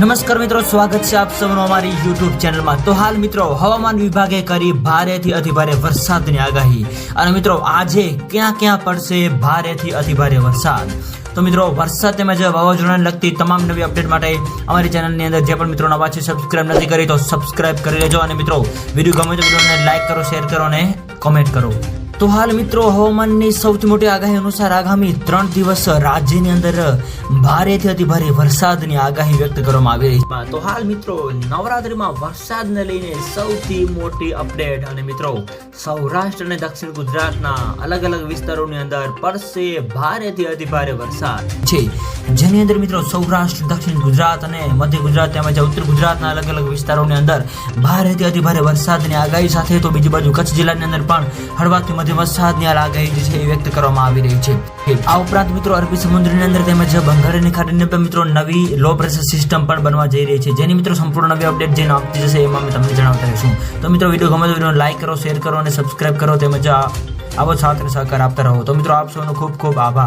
નમસ્કાર મિત્રો, સ્વાગત છે આપ સૌનું અમારી યુટ્યુબ ચેનલમાં। તો હાલ મિત્રો હવામાન વિભાગે કરી ભારેથી અતિભારે વરસાદની આગાહી। અને મિત્રો આજે ક્યાં ક્યાં પડશે ભારેથી અતિભારે વરસાદ। તો મિત્રો વરસાદ તેમજ વાવાઝોડાને લગતી તમામ નવી અપડેટ માટે અમારી ચેનલની અંદર જે પણ મિત્રો નવા છે સબસ્ક્રાઇબ નથી કરી તો સબસ્ક્રાઇબ કરી લેજો। અને મિત્રો વિડીયો ગમે તો વિડીયોને લાઈક કરો, શેર કરો અને કોમેન્ટ કરો। તો હાલ મિત્રો હવામાનની સૌથી મોટી આગાહી અનુસાર આગામી 3 દિવસ રાજ્યની અંદર ભારેથી અતિભારે વરસાદની આગાહી વ્યક્ત કરવામાં આવી રહી છે। તો હાલ મિત્રો નવરાત્રીમાં વરસાદને લઈને સૌથી મોટી અપડેટ અને મિત્રો સૌરાષ્ટ્ર અને દક્ષિણ ગુજરાતના અલગ અલગ વિસ્તારોની અંદર પડશે ભારેથી અતિભારે વરસાદ છે, જેની અંદર મિત્રો સૌરાષ્ટ્ર, દક્ષિણ ગુજરાત અને મધ્ય ગુજરાત તેમજ ઉત્તર ગુજરાતના અલગ અલગ વિસ્તારોની અંદર ભારેથી અતિભારે વરસાદની આગાહી સાથે તો બીજી બાજુ કચ્છ જિલ્લાની અંદર પણ હળવાથી વરસાદની આગાહી જે છે એ વ્યક્ત કરવામાં આવી રહી છે। આ ઉપરાંત મિત્રો અરબી સમુદ્રની અંદર તેમજ બંગાળની ખાડીની અંદર મિત્રો નવી લો પ્રેશર સિસ્ટમ પણ બનવા જઈ રહી છે, જેની મિત્રો સંપૂર્ણ નવી અપડેટ જે આપતી જશે એમાં અમે તમને જણાવતા રહીશું। તો મિત્રો વિડીયો ગમે તો વિડીયોને લાઈક કરો, શેર કરો અને સબસ્ક્રાઇબ કરો તેમજ આવો સાથ અને સહકાર આપતા રહો। તો મિત્રો આપ સૌનો ખૂબ ખૂબ આભાર।